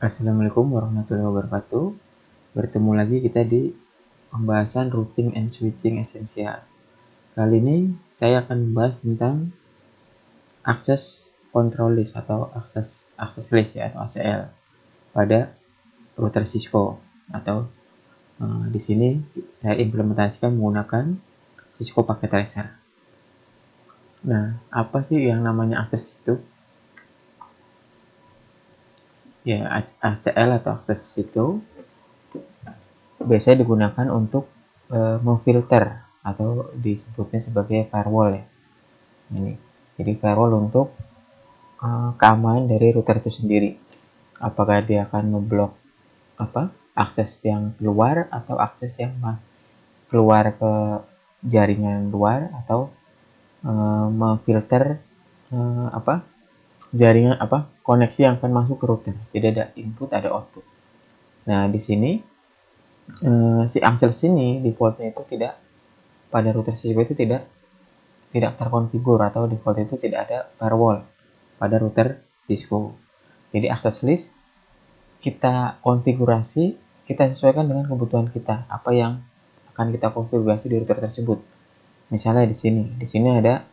Assalamualaikum warahmatullahi wabarakatuh. Bertemu lagi kita di pembahasan routing and switching esensial. Kali ini saya akan membahas tentang access control list atau access list ya, atau ACL pada router Cisco atau di sini saya implementasikan menggunakan Cisco Packet Tracer. Nah, apa sih yang namanya access itu? Ya, ACL atau access itu biasanya digunakan untuk memfilter atau disebutnya sebagai firewall ya. Ini jadi firewall untuk keamanan dari router itu sendiri. Apakah dia akan memblok akses yang keluar atau akses yang keluar ke jaringan luar, atau memfilter jaringan koneksi yang akan masuk ke router. Jadi ada input, ada output. Nah, di sini si access ini defaultnya itu tidak, pada router Cisco itu tidak terkonfigur, atau default itu tidak ada firewall pada router Cisco. Jadi access list kita konfigurasi, kita sesuaikan dengan kebutuhan kita, apa yang akan kita konfigurasi di router tersebut. Misalnya di sini ada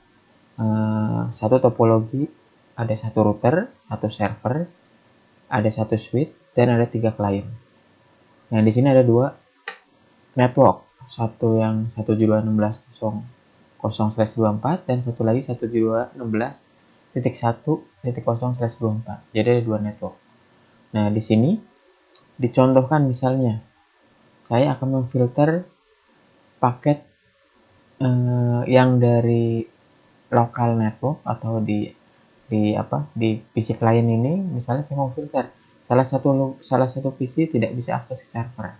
satu topologi, ada satu router, satu server, ada satu switch, dan ada 3 klien. Nah, di sini ada 2 network, satu yang 172.16.0/24 dan satu lagi 172.16.1.0/24. Jadi ada 2 network. Nah, di sini dicontohkan misalnya saya akan memfilter paket yang dari lokal network atau di PC klien ini. Misalnya saya mau filter salah satu PC tidak bisa akses ke server.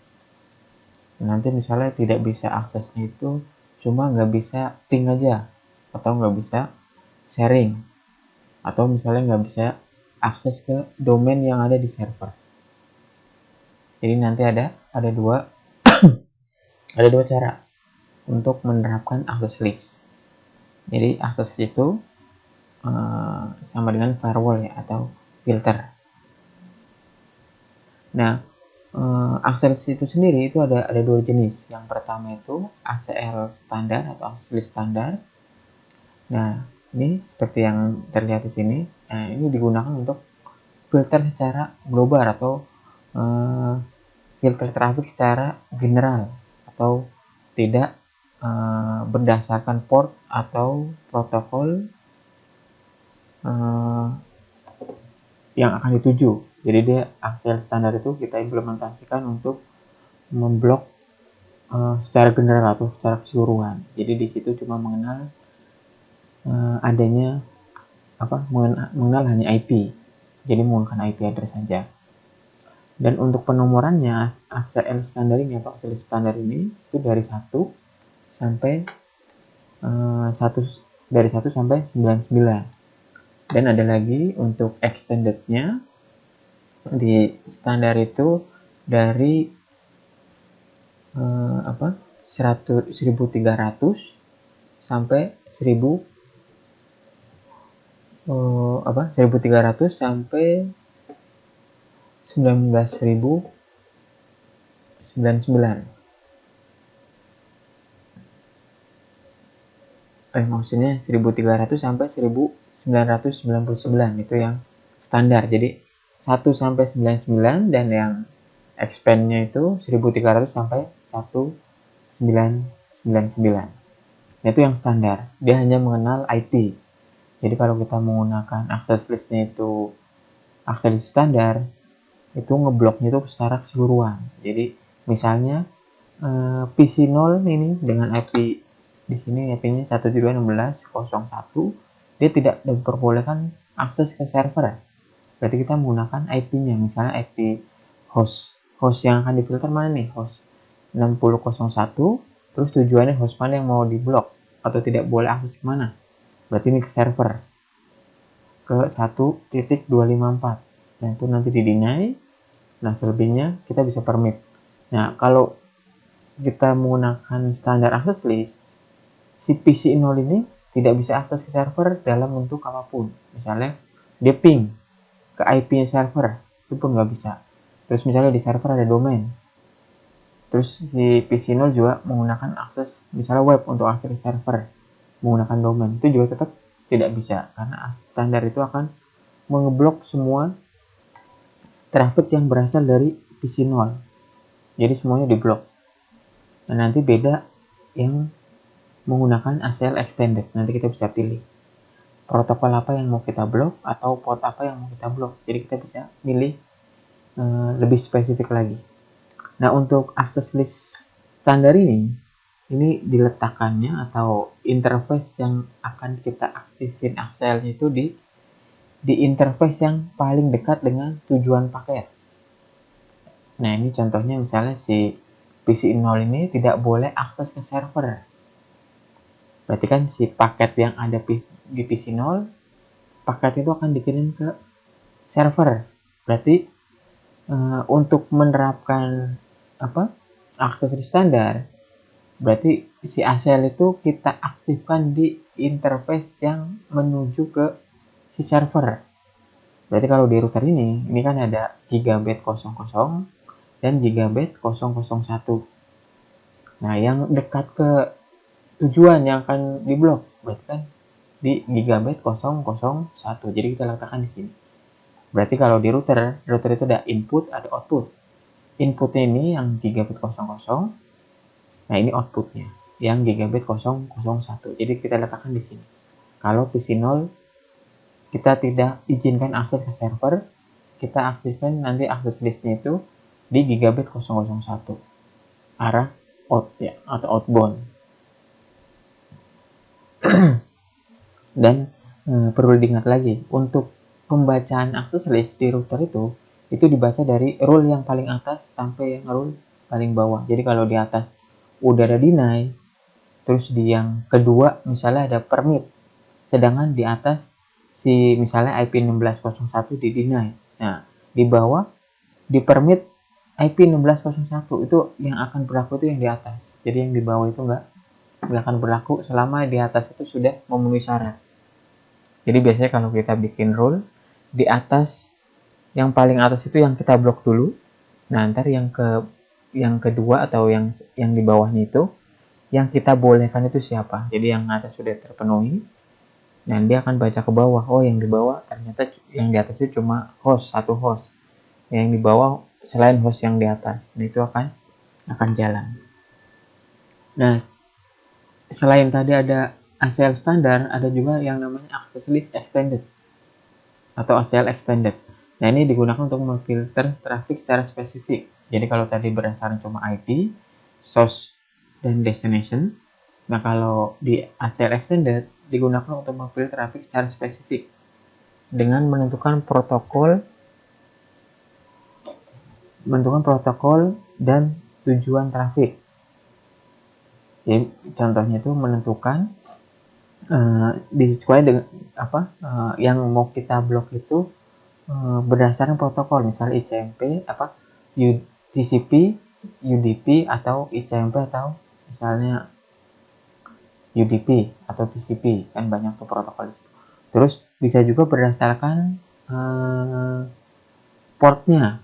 Nanti misalnya tidak bisa aksesnya itu cuma nggak bisa ping aja, atau nggak bisa sharing, atau misalnya nggak bisa akses ke domain yang ada di server. Jadi nanti ada dua ada 2 cara untuk menerapkan access list. Jadi access itu sama dengan firewall ya, atau filter. Nah, access itu sendiri itu ada 2 jenis. Yang pertama itu ACL standar atau access list standar. Nah, ini seperti yang terlihat di sini. Nah, ini digunakan untuk filter secara global atau filter traffic secara general, atau tidak berdasarkan port atau protokol yang akan dituju. Jadi dia ACL standar itu kita implementasikan untuk memblok secara general atau secara keseluruhan. Jadi di situ cuma mengenal adanya mengenal hanya IP. Jadi menggunakan IP address saja. Dan untuk penomorannya, ACL standar ini atau ACL standar ini itu dari 1 sampai 99. Dan ada lagi untuk extendednya, di standar itu dari 1300 sampai 1300 sampai 19.099. Maksudnya 1300 sampai 1999 itu yang standar. Jadi 1 sampai 99, dan yang expand-nya itu 1300 sampai 1999. Itu yang standar. Dia hanya mengenal IP. Jadi kalau kita menggunakan access list-nya itu access list standar, itu ngebloknya itu secara keseluruhan. Jadi misalnya PC 0 ini dengan IP di sini, IP-nya 172.16.0.1, dia tidak diperbolehkan akses ke server. Berarti kita menggunakan IP-nya, misalnya IP host yang akan difilter mana nih, host 6001, terus tujuannya host mana yang mau diblok atau tidak boleh akses kemana. Berarti ini ke server, ke 1.254. Nah, itu nanti di-deny. Nah, selebihnya kita bisa permit. Nah, kalau kita menggunakan standar access list, si PC 0 ini tidak bisa akses ke server dalam bentuk apapun. Misalnya dia ping ke IP server, itu pun nggak bisa. Terus misalnya di server ada domain, terus si PC0 juga menggunakan akses misalnya web untuk akses server menggunakan domain, itu juga tetap tidak bisa, karena standar itu akan mengeblok semua traffic yang berasal dari PC0. Jadi semuanya diblok. Nah, nanti beda yang menggunakan ACL extended. Nanti kita bisa pilih protokol apa yang mau kita blok atau port apa yang mau kita blok. Jadi kita bisa pilih lebih spesifik lagi. Nah, untuk access list standar ini diletakkannya atau interface yang akan kita aktifin ACL itu di interface yang paling dekat dengan tujuan paket. Nah, ini contohnya misalnya si PC0 ini tidak boleh akses ke server. Berarti kan si paket yang ada di PC0, paket itu akan dikirim ke server. Berarti untuk menerapkan akses standar, berarti si ACL itu kita aktifkan di interface yang menuju ke si server. Berarti kalau di router ini kan ada gigabit 00 dan gigabit 001. Nah, yang dekat ke tujuan yang akan diblok berarti kan di gigabit 001. Jadi kita letakkan di sini. Berarti kalau di router itu ada input, ada output. Inputnya ini yang gigabit 00. Nah, ini outputnya yang gigabit 001. Jadi kita letakkan di sini. Kalau PC0 kita tidak izinkan akses ke server, kita aktifkan nanti akses listnya itu di gigabit 001 arah out ya, atau outbound. Dan perlu diingat lagi, untuk pembacaan akses list di router itu dibaca dari rule yang paling atas sampai yang rule paling bawah. Jadi kalau di atas udah ada deny, terus di yang kedua misalnya ada permit, sedangkan di atas si misalnya IP 1601 di deny. Nah, di bawah di permit IP 1601 itu yang akan berlaku itu yang di atas. Jadi yang di bawah itu nggak akan berlaku selama di atas itu sudah memenuhi syarat. Jadi biasanya kalau kita bikin rule, di atas yang paling atas itu yang kita blok dulu. Nah, ntar yang kedua atau yang di bawahnya itu yang kita bolehkan itu siapa. Jadi yang atas sudah terpenuhi, dan dia akan baca ke bawah. Oh, yang di bawah ternyata yang di atas itu cuma satu host. Yang di bawah selain host yang di atas. Nah, itu akan jalan. Nah, selain tadi ada ACL standar, ada juga yang namanya access list extended atau ACL extended. Nah, ini digunakan untuk memfilter traffic secara spesifik. Jadi kalau tadi berdasarkan cuma IP, source, dan destination, nah kalau di ACL extended digunakan untuk memfilter traffic secara spesifik dengan menentukan protokol dan tujuan traffic. Jadi contohnya itu menentukan disesuaikan dengan yang mau kita blok itu berdasarkan protokol, misalnya ICMP, TCP, UDP atau ICMP atau misalnya UDP atau TCP, kan banyak tuh protokol. Terus bisa juga berdasarkan portnya.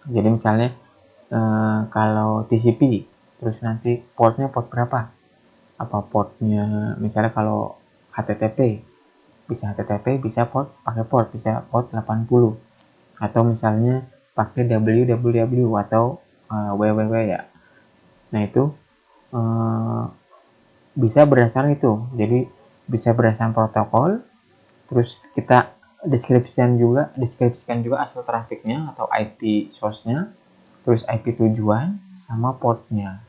Jadi misalnya kalau TCP, terus nanti portnya port berapa? Apa portnya misalnya kalau HTTP, bisa HTTP, bisa pakai port, bisa port 80. Atau misalnya pakai www atau www ya. Nah, itu bisa berdasarkan itu. Jadi bisa berdasarkan protokol, terus kita deskripsikan juga asal trafiknya atau IP source-nya, terus IP tujuan sama portnya.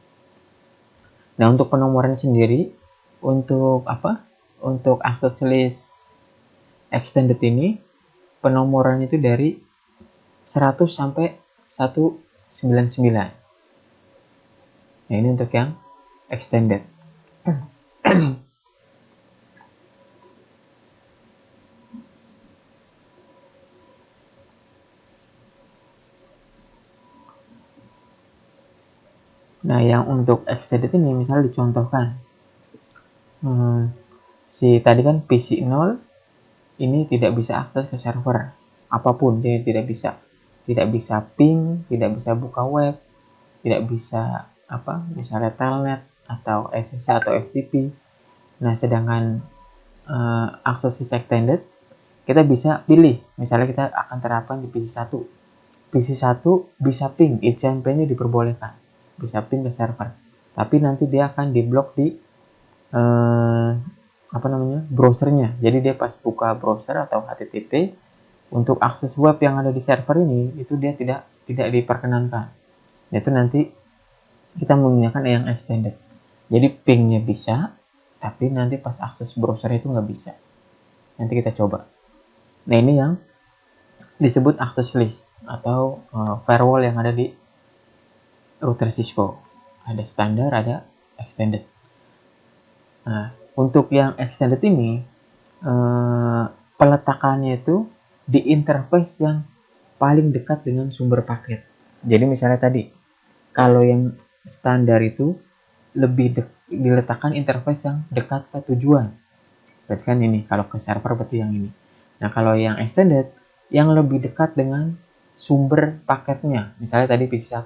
Nah, untuk penomoran sendiri untuk access list extended ini penomoran itu dari 100 sampai 199. Nah, ini untuk yang extended. Nah, yang untuk extended ini misalnya dicontohkan. Si tadi kan PC0 ini tidak bisa akses ke server apapun, dia tidak bisa. tidak bisa ping, tidak bisa buka web, tidak bisa misalnya telnet atau SSH atau FTP. Nah, sedangkan access list extended kita bisa pilih, misalnya kita akan terapkan di PC1. PC1 bisa ping, XMP-nya diperbolehkan, bisa ping ke server, tapi nanti dia akan diblok di browsernya. Jadi dia pas buka browser atau HTTP untuk akses web yang ada di server ini, itu dia tidak diperkenankan. Itu nanti kita menggunakan yang extended. Jadi pingnya bisa, tapi nanti pas akses browser itu nggak bisa. Nanti kita coba. Nah, ini yang disebut access list atau firewall yang ada di router Cisco. Ada standar, ada extended. Nah, untuk yang extended ini peletakannya itu di interface yang paling dekat dengan sumber paket. Jadi misalnya tadi, kalau yang standar itu lebih diletakkan interface yang dekat ke tujuan. Berarti kan ini, kalau ke server berarti yang ini. Nah, kalau yang extended, yang lebih dekat dengan sumber paketnya. Misalnya tadi PC1.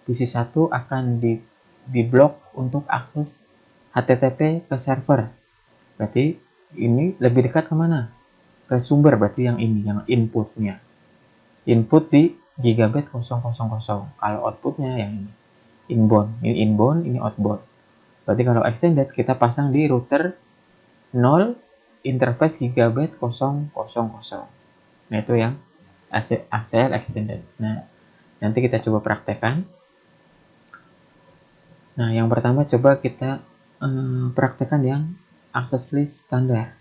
PC1 akan diblok untuk akses HTTP ke server. Berarti ini lebih dekat kemana? Ke sumber, berarti yang ini, yang inputnya. Input di gigabit 000. Kalau outputnya yang ini. Inbound. Ini inbound, ini outbound. Berarti kalau extended, kita pasang di router 0 interface gigabit 000. Nah, itu yang ACL extended. Nah, nanti kita coba praktekkan. Nah, yang pertama coba kita praktekkan yang access list standar.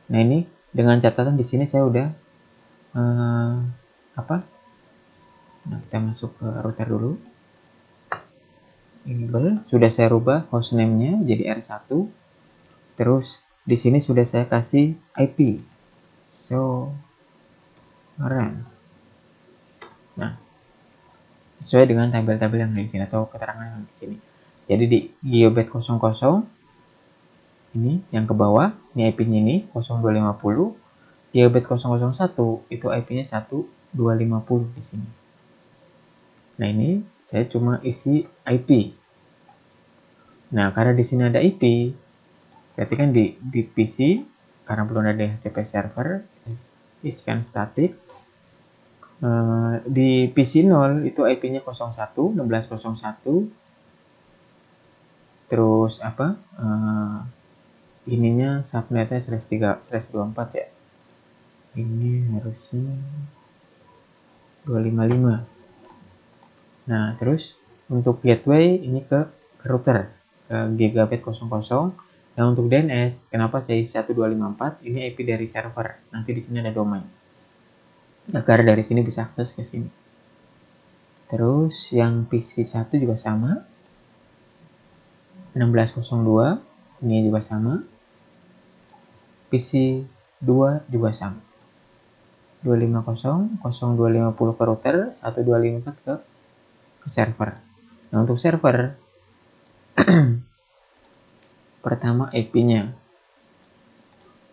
Nah, ini dengan catatan di sini saya udah Nah, kita masuk ke router dulu. Enable, sudah saya rubah hostname-nya jadi R1. Terus di sini sudah saya kasih IP. So run. Nah, sesuai dengan tabel-tabel yang di sini atau keterangan yang di sini. Jadi di gigabit 00 ini yang ke bawah, ini IP-nya ini 0250. Gigabit 001 itu IP-nya 1250 di sini. Nah, ini saya cuma isi IP. Nah, karena di sini ada IP, berarti kan di PC karena belum ada DHCP server, isikan static. Di PC 0 itu IP-nya 01, 1601. Terus ininya subnetnya /3/24 ya. Ini harusnya 255. Nah, terus untuk gateway ini ke router ke gigabit 00. Nah, untuk DNS, kenapa saya isi 1254? Ini IP dari server. Nanti di sini ada domain. Agar dari sini bisa akses ke sini. Terus yang PC1 juga sama. 1602, ini juga sama. PC2 juga sama. 250, 0250 ke router, 1254 ke server. Nah, untuk server pertama IP-nya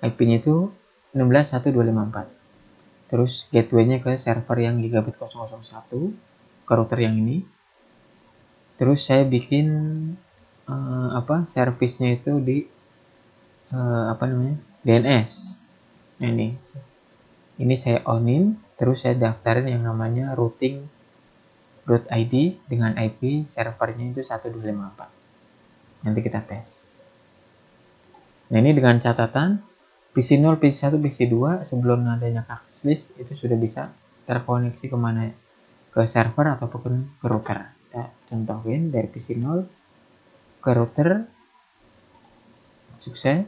itu 16.1.254. Terus gateway-nya ke server yang gigabit 001 ke router yang ini. Terus saya bikin service-nya itu di DNS. Nah, ini saya onin, terus saya daftarin yang namanya routing.id dengan IP servernya itu 1254. Nanti kita tes. Nah, ini dengan catatan PC0, PC1, PC2 sebelum adanya access list itu sudah bisa terkoneksi kemana? Ke server ataupun ke router. Kita contohin dari PC0 ke router, sukses.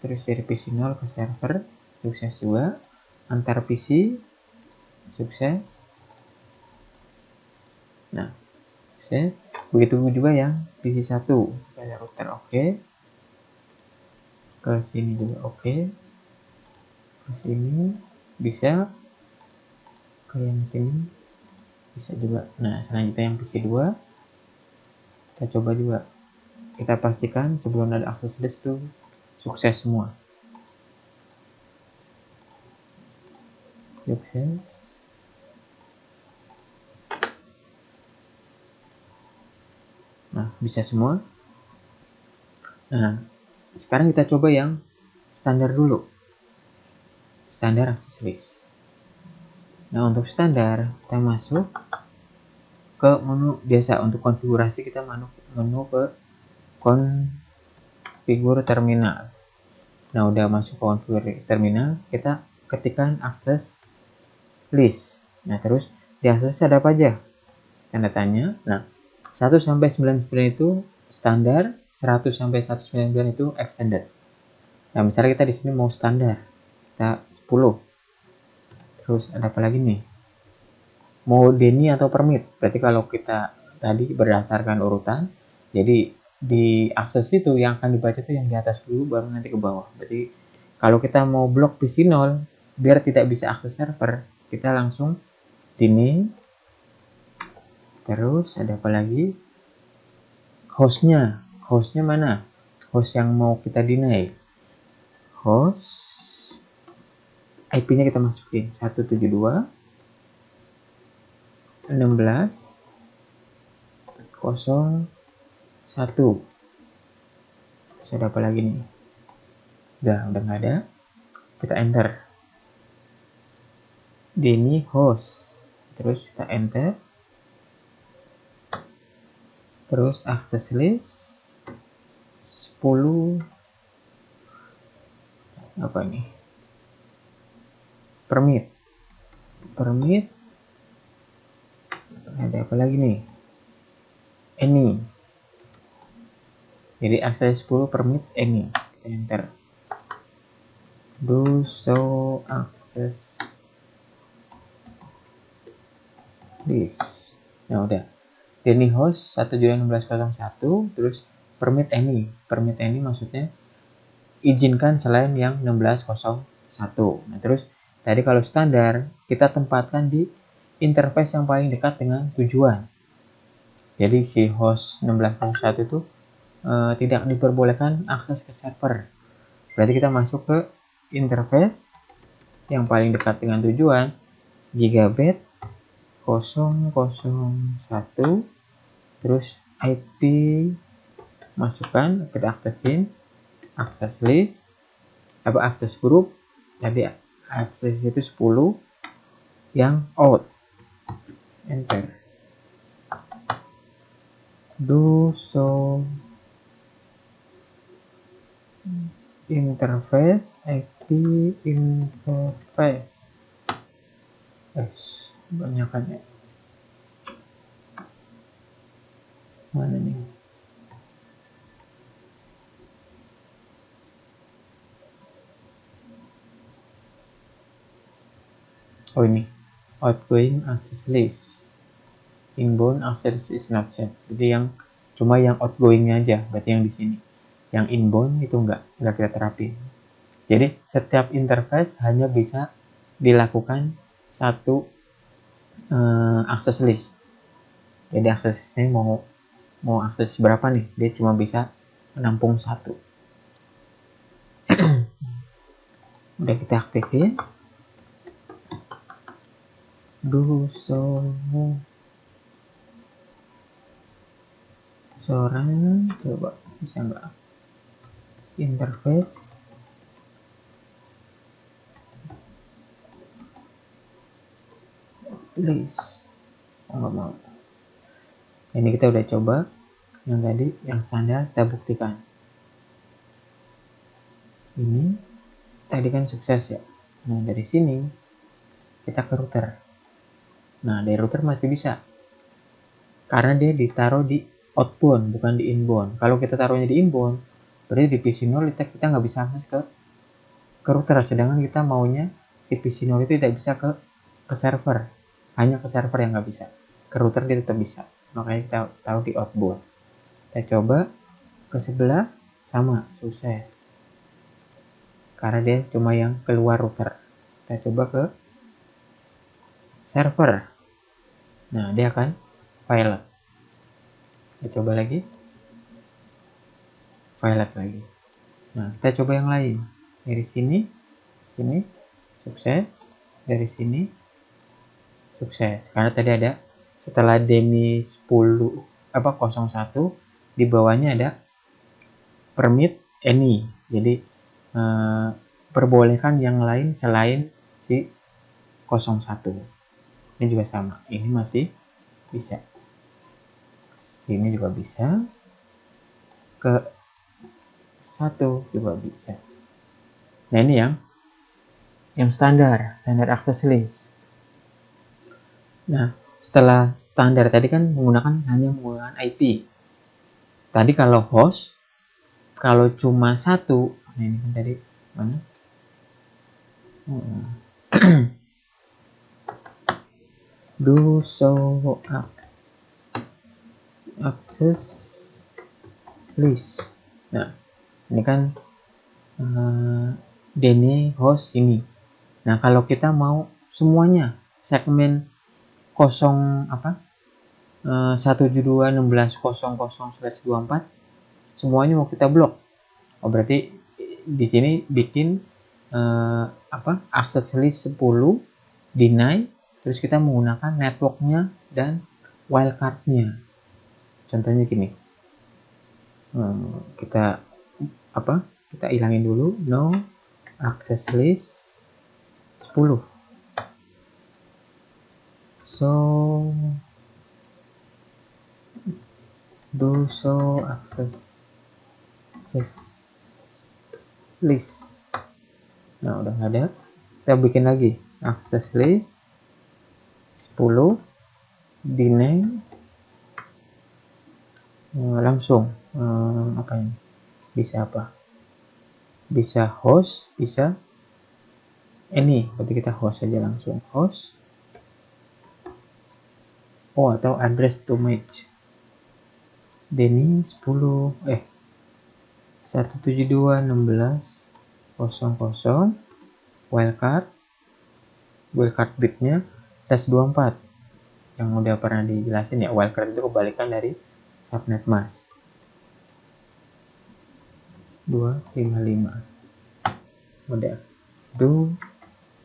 Terus dari PC0 ke server, sukses juga. Antar PC, sukses. Nah, sukses. Begitu juga yang PC1 dari router oke. Ke sini juga oke. Ke sini bisa. Ke yang sini bisa juga. Nah, selanjutnya yang PC2 kita coba juga. Kita pastikan sebelum ada access list tuh sukses semua. Sukses. Nah, bisa semua. Nah, sekarang kita coba yang standar dulu. Standar access list. Nah, untuk standar, kita masuk ke menu biasa. Untuk konfigurasi kita menu ke konfigur terminal. Nah, udah masuk ke konfigur terminal, kita ketikkan access list. Nah, terus di access ada apa aja? Tanda tanya. Nah, 1 sampai 99 itu standar, 100 sampai 199 itu extended. Nah, misalnya kita di sini mau standar, kita 10. Terus ada apa lagi nih? Mau deni atau permit. Berarti kalau kita tadi berdasarkan urutan, jadi di akses itu yang akan dibaca itu yang di atas dulu baru nanti ke bawah. Berarti kalau kita mau blok PC0 biar tidak bisa akses server, kita langsung deny. Terus ada apa lagi? Hostnya mana? Host yang mau kita deny. Host IP-nya kita masukin 172 16.01. Terus ada apa lagi nih? Udah nggak ada. Kita enter. Deny host. Terus kita enter. Terus access list 10 apa nih? Permit. Ada apa lagi nih? Any. Jadi access 10 permit any. Kita enter. Do show access list. Nah, udah. Deny host 1.16.01 terus permit any. Permit any maksudnya izinkan selain yang 16.01. Nah, terus tadi kalau standar kita tempatkan di interface yang paling dekat dengan tujuan. Jadi si host 16.01 itu tidak diperbolehkan akses ke server. Berarti kita masuk ke interface yang paling dekat dengan tujuan, gigabit 001, terus IP masukkan, kita aktifin access list, access group, tadi access itu 10 yang out, enter. Do show interface IP interface. Banyak kan ya. Mana nih? Oh, ini outgoing access list, inbound access is not set. Jadi yang cuma yang outgoingnya aja, berarti yang di sini. Yang inbound itu enggak kita terapin. Jadi setiap interface hanya bisa dilakukan satu access list. Jadi access ini mau akses berapa nih? Dia cuma bisa menampung satu. Udah kita aktifin. Do seorang coba bisa nggak interface list. Nggak mau. Ini kita udah coba yang tadi yang standar, kita buktikan. Ini tadi kan sukses ya. Nah, dari sini kita ke router. Nah, dari router masih bisa karena dia ditaruh di outbound bukan di inbound. Kalau kita taruhnya di inbound berarti di PC0 kita nggak bisa akses ke router, sedangkan kita maunya si PC0 itu tidak bisa ke server, hanya ke server yang nggak bisa, ke router dia tetap bisa, makanya kita taruh di outbound. Kita coba ke sebelah, sama, sukses karena dia cuma yang keluar router. Kita coba ke server, nah dia akan violet. Kita coba lagi, violet lagi. Nah, kita coba yang lain. Dari sini, sukses. Dari sini, sukses. Karena tadi ada setelah deny 01, di bawahnya ada permit any, jadi perbolehkan yang lain selain si 01. Ini juga sama, ini masih bisa, sini juga bisa, ke 1 juga bisa. Nah ini yang standar access list. Nah setelah standar tadi kan hanya menggunakan IP. Tadi kalau host, kalau cuma satu, nah ini kan tadi mana? Do show access list. Nah ini kan Denny host ini. Nah kalau kita mau semuanya segmen 172.16.00/24 semuanya mau kita blok. Oh berarti di sini bikin access list 10 deny, terus kita menggunakan networknya dan wildcardnya. Contohnya gini, kita ilangin dulu, no access list 10. So do show access list. Nah udah nggak ada, kita bikin lagi access list 10 deny, langsung bisa host, bisa ini, berarti kita host aja langsung, host atau address to match Denny 172.16.00 wildcard bitnya +24 yang udah pernah dijelasin ya. Wildcard itu kebalikan dari subnet mask 255. Udah do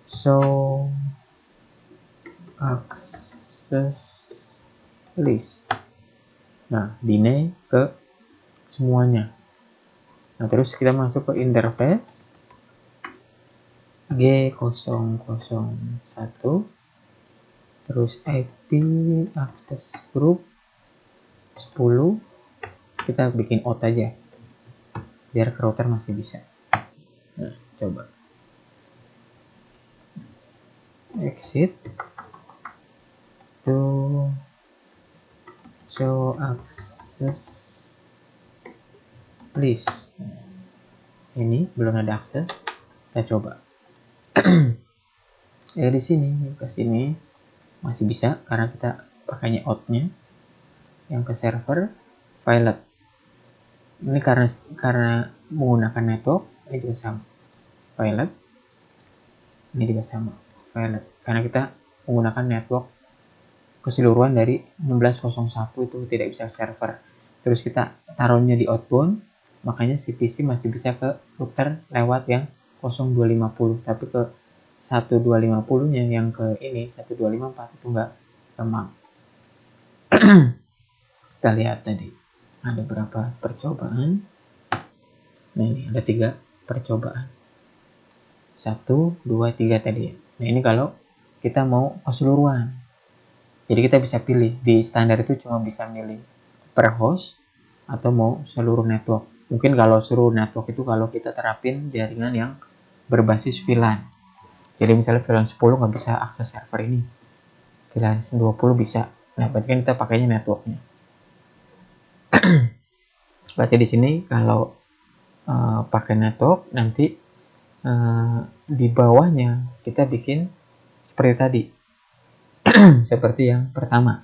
show access list. Nah deny ke semuanya. Nah terus kita masuk ke interface G001, terus IP access group 10, kita bikin out aja biar ke router masih bisa. Nah coba exit to show access list. Ini belum ada akses, kita coba. Di sini ke sini masih bisa karena kita pakainya outnya. Yang ke server pilot ini karena menggunakan network, ini juga sama pilot, ini juga sama pilot karena kita menggunakan network keseluruhan dari 16.01 itu tidak bisa server. Terus kita taruhnya di outbound, makanya si PC masih bisa ke router lewat yang 0250, tapi ke 1250 nya yang ke ini 1254 itu enggak gampang. Kita lihat tadi ada berapa percobaan. Nah ini ada 3 percobaan, 1, 2, 3 tadi. Nah ini kalau kita mau keseluruhan, jadi kita bisa pilih di standar itu cuma bisa milih per host atau mau seluruh network. Mungkin kalau seluruh network itu kalau kita terapin jaringan yang berbasis VLAN. Jadi misalnya VLAN 10 nggak bisa akses server ini, VLAN 20 bisa. Nah berarti kan kita pakainya networknya. Berarti di sini kalau pakai network nanti di bawahnya kita bikin seperti tadi. Seperti yang pertama,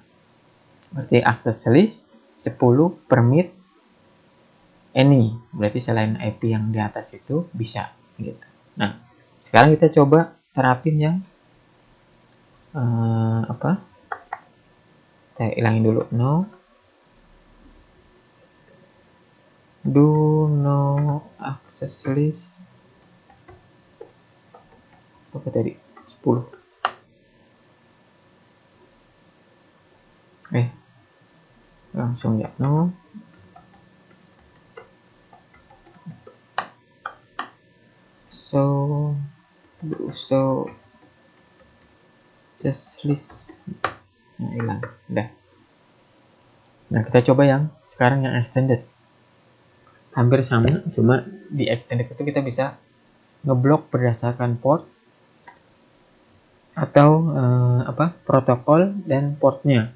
berarti access list 10 permit any, berarti selain IP yang di atas itu bisa gitu. Nah sekarang kita coba terapin yang saya ilangin dulu, no do no access list apa tadi 10 langsung ya, no access list. Nah, hilang. Udah. Nah, kita coba yang sekarang yang extended. Hampir sama, cuma di extended itu kita bisa ngeblok berdasarkan port atau protokol dan portnya.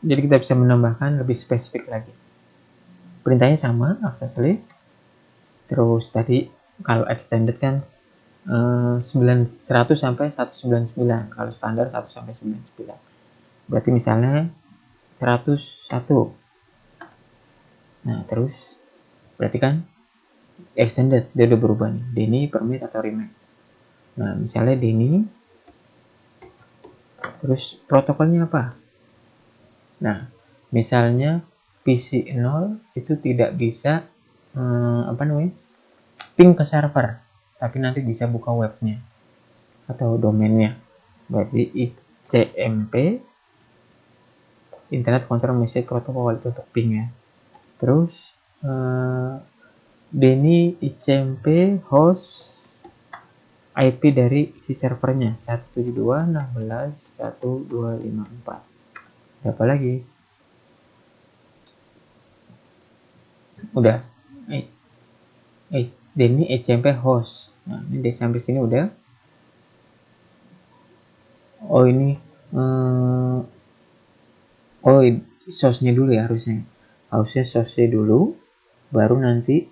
Jadi kita bisa menambahkan lebih spesifik lagi. Perintahnya sama, access list. Terus tadi kalau extended kan 100 sampai 199, kalau standar 1 sampai 99. Berarti misalnya 101. Nah, terus berarti kan extended, dia udah berubah nih, Deni, permit atau remake. Nah, misalnya Deni, terus protokolnya apa? Nah, misalnya PC 0 itu tidak bisa ping ke server, tapi nanti bisa buka webnya atau domainnya. Berarti ICMP, Internet Control Message Protocol, itu untuk ping ya. Terus Deni ICMP host IP dari si servernya 172.16.1.254. Apa lagi? Udah. Deni ICMP host. Nah, ini sampai sini udah. Oh, ini source-nya dulu ya harusnya. Harusnya source-nya dulu, baru nanti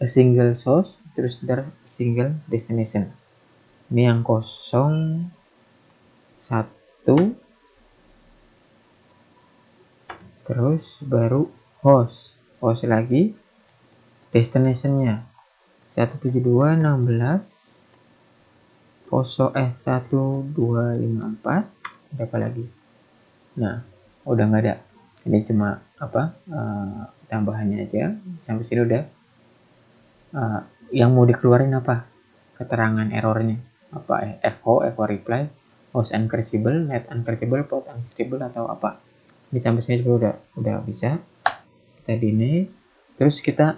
a single source, terus ntar single destination. Ini yang 01, terus baru host lagi, destination-nya 172.16.1.254. Berapa lagi? Nah, udah nggak ada. Ini cuma tambahannya aja. Sampai sini udah. Yang mau dikeluarin apa? Keterangan errornya. Apa? Echo reply, host uncrashable, net uncrashable, port uncrashable atau apa? Ini sampai sini juga udah bisa. Kita deny. Terus kita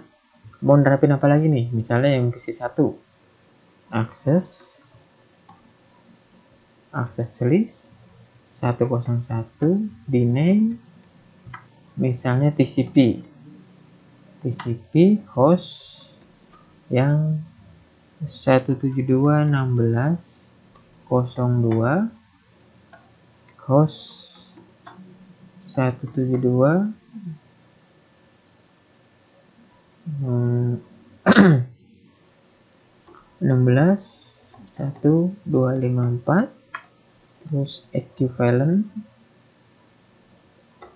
mau nerapin apa lagi nih? Misalnya yang PC 1. Access list 101 deny misalnya TCP host yang 172.16.02, host 172 16.1.254, terus equivalent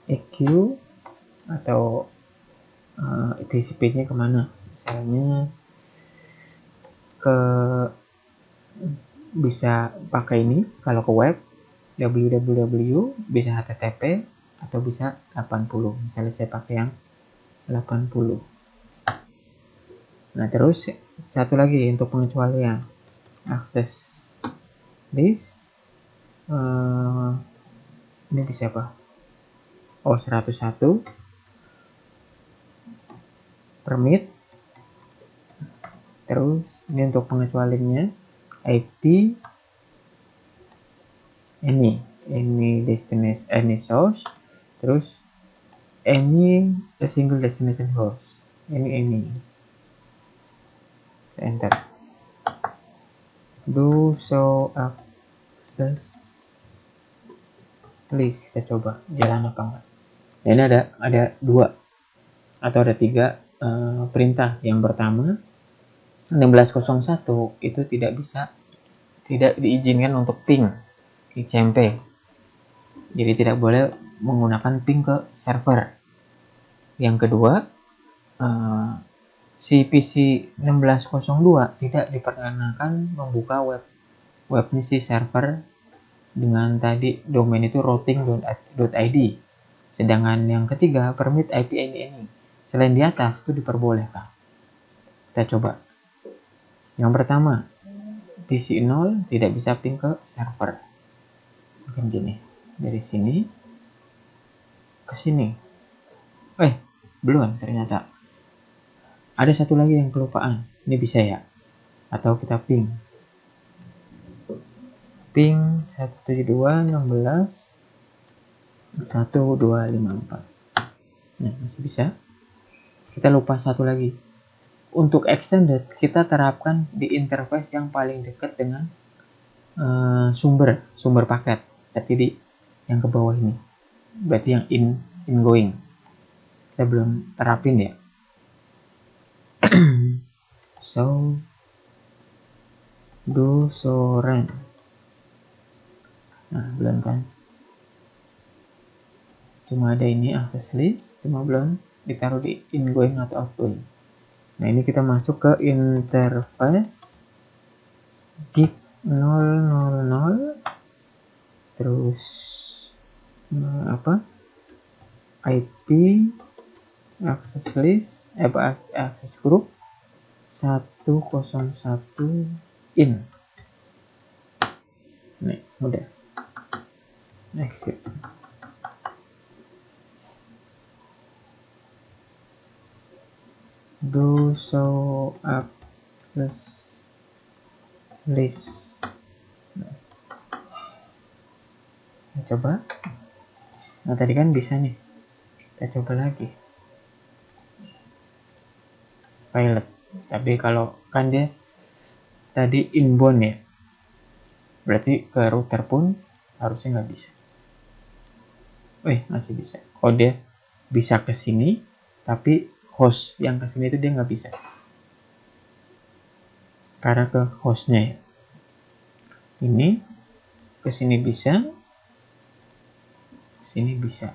EQ atau TCP-nya kemana? Misalnya bisa pakai ini kalau ke web www, bisa HTTP atau bisa 80. Misalnya saya pakai yang 80. Nah, terus satu lagi untuk pengecualian access list, ini bisa apa? 101 permit. Terus ini untuk pengecualiannya IP any destination, any source, terus any a single destination host, any enter. Do show access list, kita coba jalan apa enggak. Nah, ini ada 2 atau ada 3 perintah. Yang pertama 1601 itu tidak diizinkan untuk ping ICMP. Jadi tidak boleh menggunakan ping ke server. Yang kedua, si PC 1602 tidak diperkenankan membuka webnya si server dengan tadi domain itu routing.id. Sedangkan yang ketiga, permit IP any selain di atas itu diperbolehkan. Kita coba. Yang pertama, PC 0 tidak bisa ping ke server. Mungkin gini, dari sini ke sini. Belum, ternyata ada satu lagi yang kelupaan. Ini bisa ya, atau kita ping ping 172.16.1254. Nah, masih bisa. Kita lupa satu lagi. Untuk extended, kita terapkan di interface yang paling dekat dengan sumber paket. Berarti di yang ke bawah ini. Berarti yang ingoing. Kita belum terapin ya. So do so run. Nah, belum kan? Cuma ada ini access list, cuma belum ditaruh di ingoing atau outgoing. Nah, ini kita masuk ke interface gig 000 terus IP access list access group 101 in. Nih, udah. Exit. Do show access list. Nah, coba. Nah, tadi kan bisa nih. Kita coba lagi. Pilot. Tapi kalau kan dia tadi inbound ya. Berarti ke router pun harusnya nggak bisa. Masih bisa. Kalau dia bisa ke sini, tapi host yang ke sini itu dia nggak bisa. Karena ke hostnya ya. Ini ke sini bisa, sini bisa.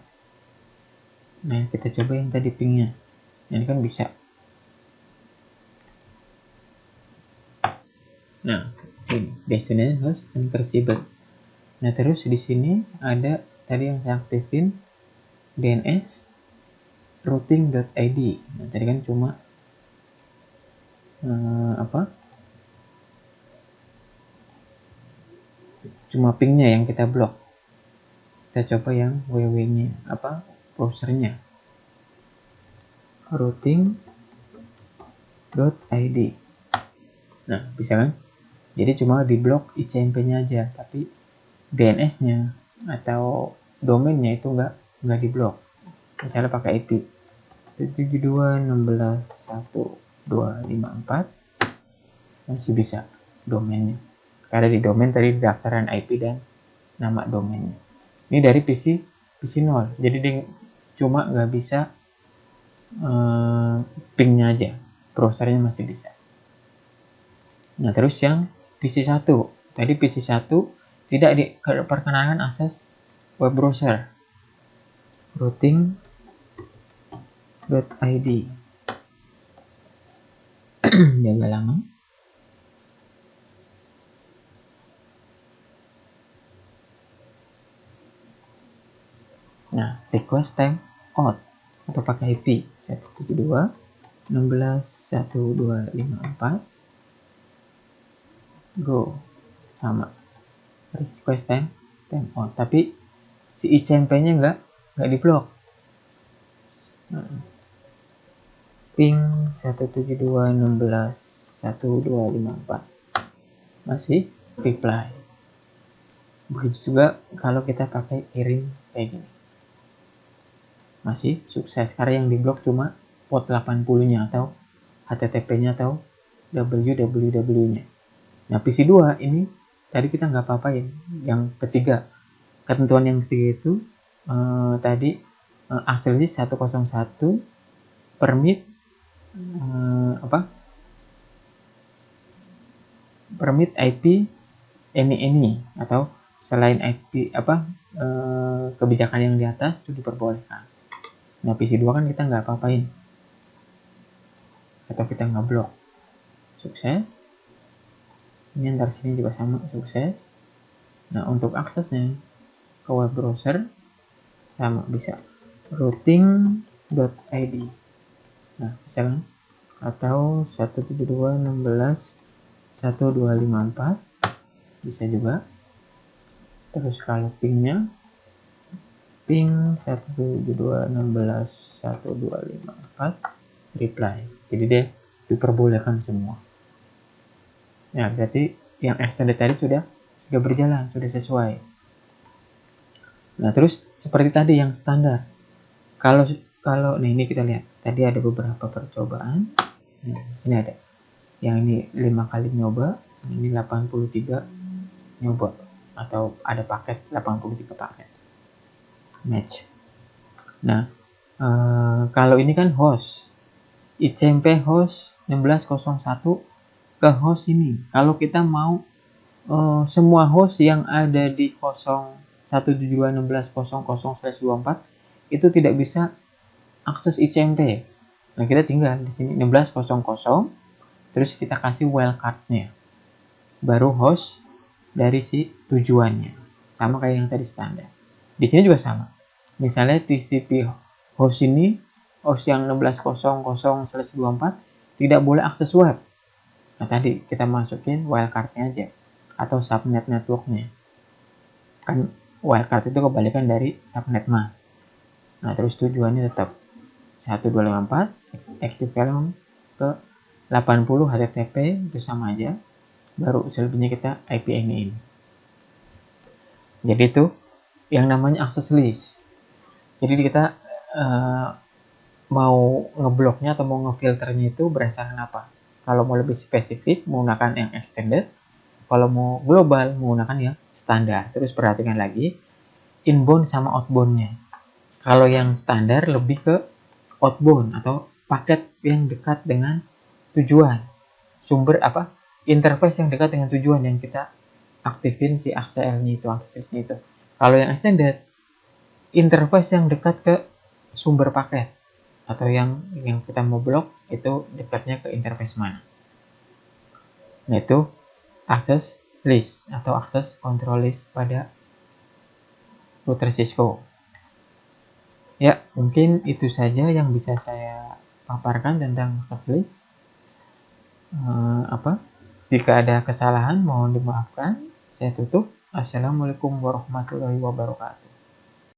Nah, kita coba yang tadi pingnya. Ini kan bisa. Nah, ini destination host untraceable. Nah, terus di sini ada tadi yang saya aktifin DNS routing.id. Nah, tadi kan cuma cuma pingnya yang kita blok. Kita coba yang www-nya browsernya routing.id. Nah, bisa kan? Jadi cuma di blok ICMP-nya aja, tapi DNS-nya atau domainnya itu nggak di blok. Misalnya pakai IP 172.16.1.254 masih bisa domainnya. Karena di domain tadi daftaran IP dan nama domainnya. Ini dari PC 0, jadi dia cuma nggak bisa pingnya aja, browsernya masih bisa. Nah, terus yang PC 1, tadi PC 1 tidak diperkenalkan akses web browser routing.id. Jaga lama. Nah, request time out atau pakai IP 172.16.1.254 go sama request time out, tapi si ICMP-nya nggak diblok. Ping 172.16.1.254 masih reply. Begitu juga kalau kita pakai kirim kayak gini, masih sukses karena yang diblok cuma port 80-nya atau HTTP-nya atau www-nya. Nah, PC 2 ini tadi kita nggak apa-apain. Yang ketiga, ketentuan yang ketiga itu tadi access 101 permit permit IP any atau selain IP kebijakan yang di atas itu diperbolehkan. Nah, PC 2 kan kita nggak apa-apain atau kita nggak blok. Sukses. Ini antar sini juga sama, sukses. Nah, untuk aksesnya ke web browser sama bisa routing.id. Nah, bisa kan? Atau 172.16.1.254 bisa juga. Terus kalau pingnya ping 172.16.1.254 reply. Jadi dia diperbolehkan semua. Ya, berarti yang extended tadi sudah sudah berjalan, sudah sesuai. Nah, terus seperti tadi yang standar. Kalau nih, ini kita lihat. Tadi ada beberapa percobaan. Nah, sini ada. Yang ini 5 kali nyoba, ini 83 nyoba, atau ada paket 83 paket match. Nah, kalau ini kan host ICMP host 1601 ke host ini. Kalau kita mau semua host yang ada di 0172.16.00/24 itu tidak bisa akses ICMP. Nah, kita tinggal di sini 16.00, terus kita kasih wildcard-nya. Baru host dari si tujuannya. Sama kayak yang tadi standar. Di sini juga sama. Misalnya TCP host ini, host yang 16.00/24 tidak boleh akses web. Nah, tadi kita masukin wildcard-nya aja atau subnet network-nya. Kan wildcard itu kebalikan dari subnet mask. Nah, terus tujuannya tetap 1254 equivalent ke 80 HTTP, itu sama aja. Baru selebihnya kita IP ini. Jadi itu yang namanya access list. Jadi kita mau ngebloknya atau mau ngefilternya itu berdasarkan apa? Kalau mau lebih spesifik menggunakan yang extended, kalau mau global menggunakan yang standar. Terus perhatikan lagi inbound sama outbound-nya. Kalau yang standar lebih ke outbound atau paket yang dekat dengan tujuan. Sumber apa? Interface yang dekat dengan tujuan yang kita aktifin si ACL-nya itu, aksesnya itu. Kalau yang extended, interface yang dekat ke sumber paket atau yang kita mau blok itu dekatnya ke interface mana. Nah, itu access list atau access control list pada router Cisco. Ya, mungkin itu saja yang bisa saya paparkan tentang access list. Jika ada kesalahan mohon dimaafkan. Saya tutup. Assalamualaikum warahmatullahi wabarakatuh.